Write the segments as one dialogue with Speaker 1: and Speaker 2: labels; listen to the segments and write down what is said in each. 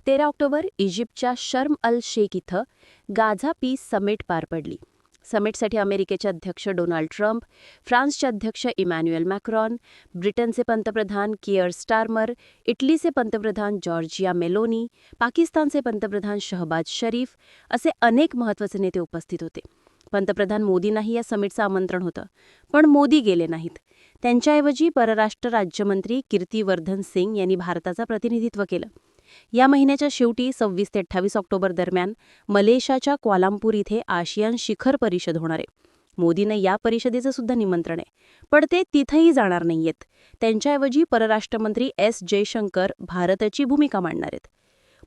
Speaker 1: 13 October इजिप्तच्या शर्म अल शेख इथं गाझा पीस समिट पार पडली. समिटसाठी अमेरिकेचे अध्यक्ष डोनाल्ड ट्रम्प, फ्रान्सचे अध्यक्ष इमॅन्युएल मॅक्रॉन, ब्रिटनचे पंतप्रधान कियर स्टारमर, इटलीचे पंतप्रधान जॉर्जिया मेलोनी, पाकिस्तानचे पंतप्रधान शहबाज शरीफ असे अनेक महत्त्वाचे नेते उपस्थित होते. पंतप्रधान मोदींनाही या समिटचं आमंत्रण होतं, पण मोदी गेले नाहीत. त्यांच्याऐवजी परराष्ट्र राज्यमंत्री कीर्तिवर्धन सिंग यांनी भारताचं प्रतिनिधित्व केलं. या महिन्याच्या शेवटी 26 ते 28 ऑक्टोबर दरम्यान मलेशियाच्या क्वालालंपूर इथे आशियान शिखर परिषद होणार आहे. मोदींना या परिषदेचं सुद्धा निमंत्रण आहे, पण ते तिथेही जाणार नाहीयेत. त्यांच्याऐवजी परराष्ट्रमंत्री एस जयशंकर भारताची भूमिका मांडणार आहेत.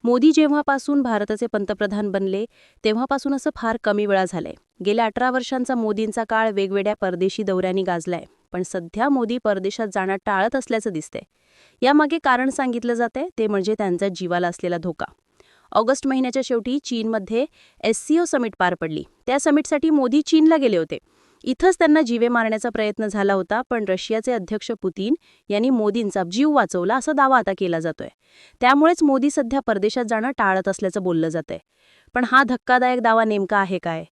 Speaker 1: मोदी जेव्हापासून भारताचे पंतप्रधान बनले तेव्हापासून असं फार कमी वेळा झालंय. गेल्या 18 वर्षांचा मोदींचा काळ वेगवेगळ्या परदेशी दौऱ्यांनी गाजलाय, पण सध्या मोदी परदेशात जाणं टाळत असल्याचं दिसतंय. यामागे कारण सांगितलं जातंय ते म्हणजे त्यांच्या जीवाला असलेला धोका. ऑगस्ट महिन्याच्या शेवटी चीनमध्ये SCO समिट पार पडली. त्या समिटसाठी मोदी चीनला गेले होते. इथंच त्यांना जीवे मारण्याचा प्रयत्न झाला होता, पण रशियाचे अध्यक्ष पुतीन यांनी मोदींचा जीव वाचवला असा दावा आता केला जातोय. त्यामुळेच मोदी सध्या परदेशात जाणं टाळत असल्याचं बोललं जातंय. पण हा धक्कादायक दावा नेमका आहे काय?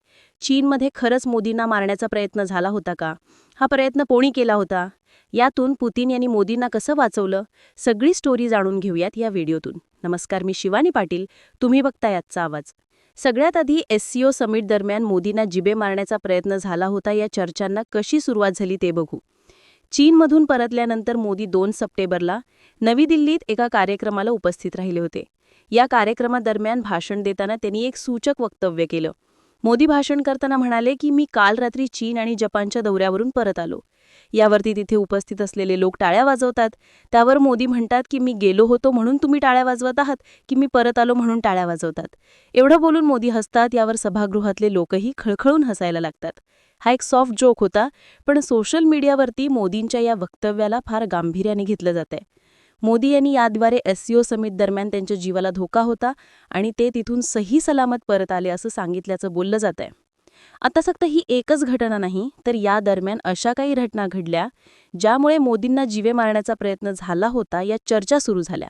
Speaker 1: चीनमध्ये खरंच मोदींना मारण्याचा प्रयत्न झाला होता का? हा प्रयत्न कोणी केला होता? यातून पुतीन यांनी मोदींना कसं वाचवलं? सगळी स्टोरी जाणून घेऊयात या व्हिडिओतून. नमस्कार, मी शिवानी पाटील. तुम्ही बघताय आजचा आवाज. सगळ्यात आधी SCO समिट दरम्यान मोदींना जिबे मारण्याचा प्रयत्न झाला होता या चर्चांना कशी सुरुवात झाली ते बघू. चीनमधून परतल्यानंतर मोदी 2 सप्टेंबरला नवी दिल्लीत एका कार्यक्रमाला उपस्थित राहिले होते. या कार्यक्रमादरम्यान भाषण देताना त्यांनी एक सूचक वक्तव्य केलं. मोदी भाषण करताना म्हणाले की मी काल रात्री चीन आणि जपानच्या दौऱ्यावरून परत आलो. यावरती तिथे उपस्थित असलेले लोक टाळ्या वाजवतात. त्यावर मोदी म्हणतात की मी गेलो होतो म्हणून तुम्ही टाळ्या वाजवत आहात की मी परत आलो म्हणून टाळ्या वाजवतात. एवढं बोलून मोदी हसतात. यावर सभागृहातले लोकही खळखळून हसायला लागतात. हा एक सॉफ्ट जोक होता, पण सोशल मीडियावरती मोदींच्या या वक्तव्याला फार गांभीर्याने घेतलं जातंय. मोदी यांनी याद्वारे SCO समिट दरम्यान त्यांच्या जीवाला धोका होता आणि ते तिथून सही सलामत परत आले असं सांगितल्याचं बोललं जातंय. आता फक्त ही एकच घटना नाही, तर या दरम्यान अशा काही घटना घडल्या ज्यामुळे मोदींना जीवे मारण्याचा प्रयत्न झाला होता या चर्चा सुरू झाल्या.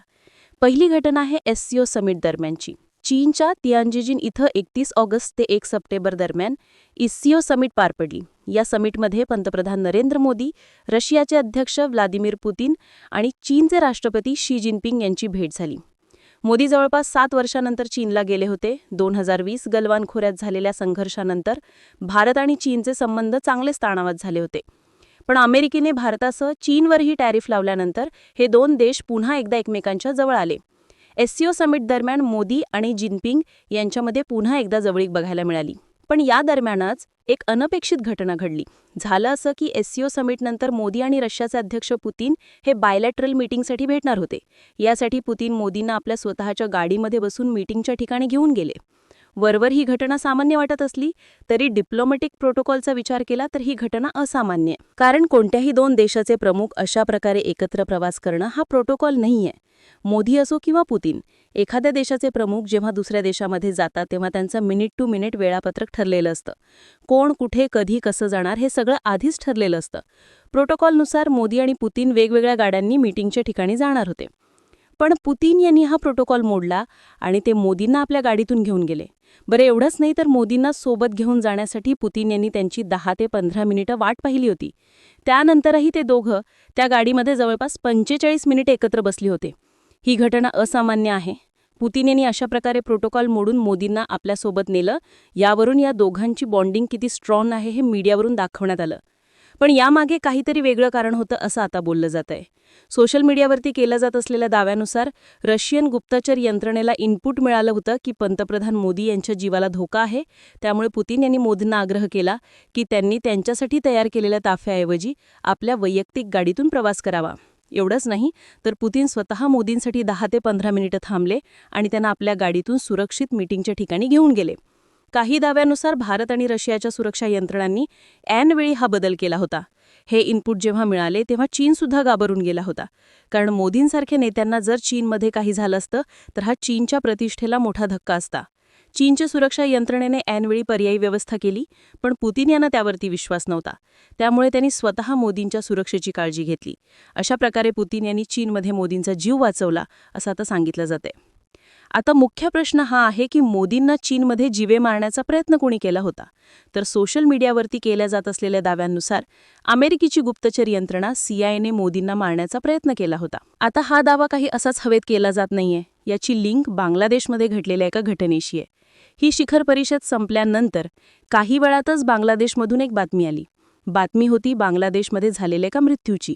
Speaker 1: पहिली घटना आहे SCO समिट दरम्यानची. चीनच्या तियानजिन इथं 31 ऑगस्ट ते 1 सप्टेंबर दरम्यान SCO समिट पार पडली. या समिटमध्ये पंतप्रधान नरेंद्र मोदी, रशियाचे अध्यक्ष व्लादिमीर पुतीन आणि चीनचे राष्ट्रपती शी जिनपिंग यांची भेट झाली. मोदी जवळपास 7 वर्षांनंतर चीनला गेले होते. 2020 गलवान खोऱ्यात झालेल्या संघर्षानंतर भारत आणि चीनचे संबंध चांगलेच ताणावत झाले होते. पण अमेरिकेने भारतासह चीनवरही टॅरिफ लावल्यानंतर हे 2 देश पुन्हा एकदा एकमेकांच्या जवळ आले. SCO समिट दरम्यान मोदी आणि जिनपिंग यांच्यामध्ये पुन्हा एकदा जवळीक बघायला मिळाली. पण या दरम्यानच एक अनपेक्षित घटना घडली. झालं असं की SCO समिटनंतर मोदी आणि रशियाचे अध्यक्ष पुतीन हे बायलॅटरल मीटिंगसाठी भेटणार होते. यासाठी पुतीन मोदींना आपल्या स्वतःच्या गाडीमध्ये बसून मीटिंगच्या ठिकाणी घेऊन गेले. वरवर ही घटना सामान्य वाटत असली तरी डिप्लोमॅटिक प्रोटोकॉलचा विचार केला तर ही घटना असामान्य आहे. कारण कोणत्याही 2 देशाचे प्रमुख अशा प्रकारे एकत्र प्रवास करणं हा प्रोटोकॉल नाहीये. मोदी असो किंवा पुतीन, एखाद्या देशाचे प्रमुख जेव्हा दुसऱ्या देशामध्ये जातात तेव्हा त्यांचं मिनिट टू मिनिट वेळापत्रक ठरलेलं असतं. कोण कुठे कधी कसं जाणार हे सगळं आधीच ठरलेलं असतं. प्रोटोकॉलनुसार मोदी आणि पुतीन वेगवेगळ्या गाड्यांनी मीटिंगच्या ठिकाणी जाणार होते. पण पुतीन यांनी हा प्रोटोकॉल मोडला आणि ते मोदींना आपल्या गाडीतून घेऊन गेले. बरं, एवढंच नाही तर मोदींना सोबत घेऊन जाण्यासाठी पुतीन यांनी त्यांची 10 ते 15 मिनिटं वाट पाहिली होती. त्यानंतरही ते दोघं त्या गाडीमध्ये जवळपास 45 मिनिट एकत्र बसले होते. ही घटना असामान्य आहे. पुतीन यांनी अशा प्रकारे प्रोटोकॉल मोडून मोदींना आपल्यासोबत नेलं. यावरून या दोघांची बॉन्डिंग किती स्ट्रॉंग आहे हे मीडियावरून दाखवण्यात आलं. पण यामागे काहीतरी वेगळं कारण होतं असं आता बोललं जात आहे. सोशल मीडियावरती केल्या जात असलेल्या दाव्यानुसार रशियन गुप्तचर यंत्रणेला इनपुट मिळालं होतं की पंतप्रधान मोदी यांच्या जीवाला धोका आहे. त्यामुळे पुतीन यांनी मोदींना आग्रह केला की त्यांनी त्यांच्यासाठी तयार केलेल्या ताफ्याऐवजी आपल्या वैयक्तिक गाडीतून प्रवास करावा. एवढंच नाही तर पुतीन स्वतः मोदींसाठी 10 ते 15 मिनिटं थांबले आणि त्यांना आपल्या गाडीतून सुरक्षित मीटिंगच्या ठिकाणी घेऊन गेले. काही दाव्यानुसार भारत आणि रशियाच्या सुरक्षा यंत्रणांनी ऐनवेळी हा बदल केला होता. हे इनपुट जेव्हा मिळाले तेव्हा चीनसुद्धा घाबरून गेला होता. कारण मोदींसारख्या नेत्यांना जर चीनमध्ये काही झालं असतं तर हा चीनच्या प्रतिष्ठेला मोठा धक्का असता. चीनच्या सुरक्षा यंत्रणेने ऐनवेळी पर्यायी व्यवस्था केली, पण पुतीन यांना त्यावरती विश्वास नव्हता. त्यामुळे त्यांनी स्वतः मोदींच्या सुरक्षेची काळजी घेतली. अशा प्रकारे पुतीन यांनी चीनमध्ये मोदींचा जीव वाचवला असं आता सांगितलं जातंय. आता मुख्य प्रश्न हा आहे की मोदींना चीनमध्ये जीवे मारण्याचा प्रयत्न कोणी केला होता. तर सोशल मीडियावरती केल्या जात असलेल्या दाव्यांनुसार अमेरिकेची गुप्तचर यंत्रणा CIAने मोदींना मारण्याचा प्रयत्न केला होता. आता हा दावा काही असाच हवेत केला जात नाहीये. याची लिंक बांगलादेशमध्ये घडलेल्या एका घटनेशी आहे. ही शिखर परिषद संपल्यानंतर काही वेळातच बांगलादेशमधून एक बातमी आली. बातमी होती बांगलादेशमध्ये झालेल्या एका मृत्यूची.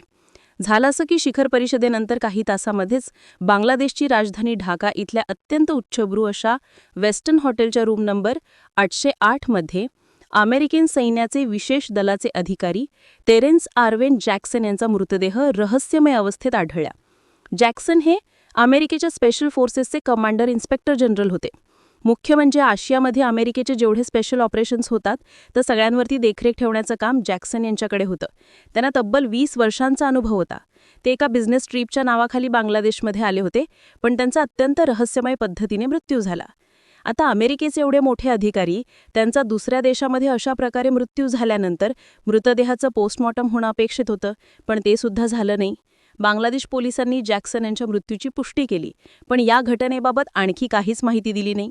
Speaker 1: झालं असं की शिखर परिषदेनंतर काही तासामध्येच बांगलादेशची राजधानी ढाका इथल्या अत्यंत उच्चभ्रू अशा वेस्टर्न हॉटेलच्या रूम नंबर 808 मध्ये अमेरिकन सैन्याचे विशेष दलाचे अधिकारी टेरेन्स आर्वेन जॅक्सन यांचा मृतदेह रहस्यमय अवस्थेत आढळला. जॅक्सन हे अमेरिकेच्या स्पेशल फोर्सेसचे कमांडर इन्स्पेक्टर जनरल होते. मुख्य म्हणजे आशियामध्ये अमेरिकेचे जेवढे स्पेशल ऑपरेशन्स होतात तर सगळ्यांवरती देखरेख ठेवण्याचं काम जॅक्सन यांच्याकडे होतं. त्यांना तब्बल 20 वर्षांचा अनुभव होता. ते एका बिझनेस ट्रीपच्या नावाखाली बांगलादेशमध्ये आले होते, पण त्यांचा अत्यंत रहस्यमय पद्धतीने मृत्यू झाला. आता अमेरिकेचे एवढे मोठे अधिकारी त्यांचा दुसऱ्या देशामध्ये अशा प्रकारे मृत्यू झाल्यानंतर मृतदेहाचं पोस्टमॉर्टम होणं अपेक्षित होतं, पण ते सुद्धा झालं नाही. बांगलादेश पोलिसांनी जॅक्सन यांच्या मृत्यूची पुष्टी केली, पण या घटनेबाबत आणखी काहीच माहिती दिली नाही.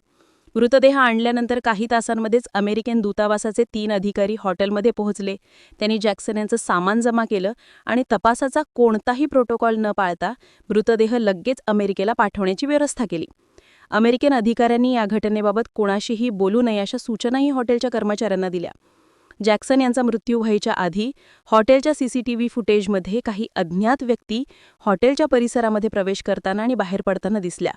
Speaker 1: मृतदेह आणल्यानंतर काही तासांमध्येच अमेरिकन दूतावासाचे 3 अधिकारी हॉटेलमध्ये पोहोचले. त्यांनी जॅक्सन यांचं सामान जमा केलं आणि तपासाचा कोणताही प्रोटोकॉल न पाळता मृतदेह लगेच अमेरिकेला पाठवण्याची व्यवस्था केली. अमेरिकन अधिकाऱ्यांनी या घटनेबाबत कोणाशीही बोलू नये अशा सूचनाही हॉटेलच्या कर्मचाऱ्यांना दिल्या. जॅक्सन यांचा मृत्यू व्हायच्या आधी हॉटेलच्या CCTV फुटेजमध्ये काही अज्ञात व्यक्ती हॉटेलच्या परिसरामध्ये प्रवेश करताना आणि बाहेर पडताना दिसल्या.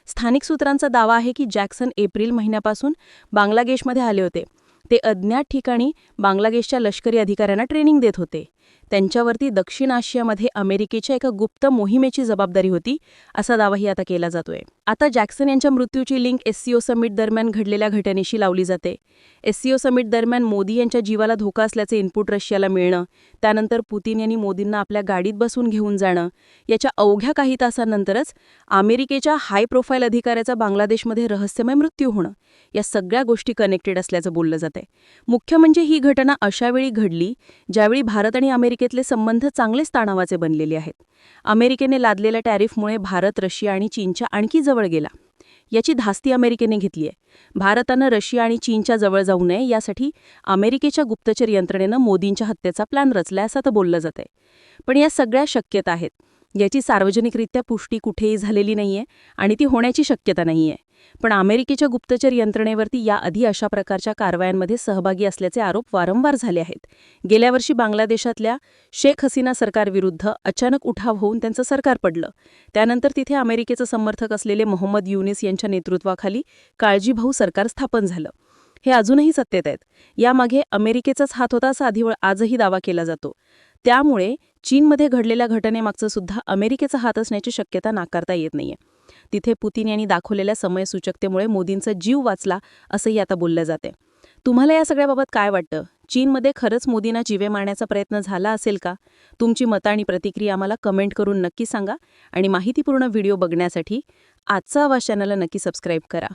Speaker 1: स्थानिक सूत्रांचा दावा आहे की जॅक्सन एप्रिल महिन्यापासून बांगलादेशमध्ये आले होते. ते अज्ञात ठिकाणी बांगलादेशच्या लष्करी अधिकाऱ्यांना ट्रेनिंग देत होते. त्यांच्यावरती दक्षिण आशियामध्ये अमेरिकेच्या एका गुप्त मोहिमेची जबाबदारी होती, असा दावाही आता केला जातोय. आता जॅक्सन यांच्या मृत्यूची लिंक SCO समिट दरम्यान घडलेल्या घटनेशी लावली जाते. SCO समिट दरम्यान मोदी यांच्या जीवाला धोका असल्याचे इनपुट रशियाला मिळणं, त्यानंतर पुतीन यांनी मोदींना आपल्या गाडीत बसून घेऊन जाणं, याच्या अवघ्या काही तासांनंतरच अमेरिकेच्या हाय प्रोफाईल अधिकाऱ्याचा बांगलादेशमध्ये रहस्यमय मृत्यू होणं, या सगळ्या गोष्टी कनेक्टेड असल्याचं बोललं जातंय. मुख्य म्हणजे ही घटना अशा वेळी घडली ज्यावेळी भारत आणि अमेरिकेतले संबंध चांगलेच ताणावाचे बनलेले आहेत. अमेरिकेने लादलेल्या टॅरिफमुळे भारत रशिया आणि चीनच्या आणखी जवळ गेला. याची धास्ती अमेरिकेने घेतली आहे. भारतानं रशिया आणि चीनच्या जवळ जाऊ नये यासाठी अमेरिकेच्या गुप्तचर यंत्रणेनं मोदींच्या हत्येचा प्लॅन रचलाय असं तर बोललं जातंय. पण या सगळ्या शक्यता आहेत. याची सार्वजनिकरित्या पुष्टी कुठेही झालेली नाहीये आणि ती होण्याची शक्यता नाहीये. पण अमेरिकेच्या गुप्तचर यंत्रणेवरती याआधी अशा प्रकारच्या कारवायांमध्ये सहभागी असल्याचे आरोप वारंवार झाले आहेत. गेल्या वर्षी बांगलादेशातल्या शेख हसीना सरकारविरुद्ध अचानक उठाव होऊन त्यांचं सरकार पडलं. त्यानंतर तिथे अमेरिकेचं समर्थक असलेले मोहम्मद युनिस यांच्या नेतृत्वाखाली काळजीभाऊ सरकार स्थापन झालं. हे अजूनही सत्तेत आहेत. यामागे अमेरिकेचाच हात होता असा आजही दावा केला जातो. त्यामुळे चीनमध्ये घडलेल्या घटनेमागचं सुद्धा अमेरिकेचा हात असण्याची शक्यता नाकारता येत नाहीये. तिथे पुतीन यांनी दाखवलेल्या समयसूचकतेमुळे मोदींचा जीव वाचला असंही आता बोललं जाते. तुम्हाला या सगळ्याबाबत काय वाटतं? चीनमध्ये खरंच मोदींना जीवे मारण्याचा प्रयत्न झाला असेल का? तुमची मतं आणि प्रतिक्रिया आम्हाला कमेंट करून नक्की सांगा आणि माहितीपूर्ण व्हिडिओ बघण्यासाठी आजचा आवाज चॅनलला नक्की सबस्क्राईब करा.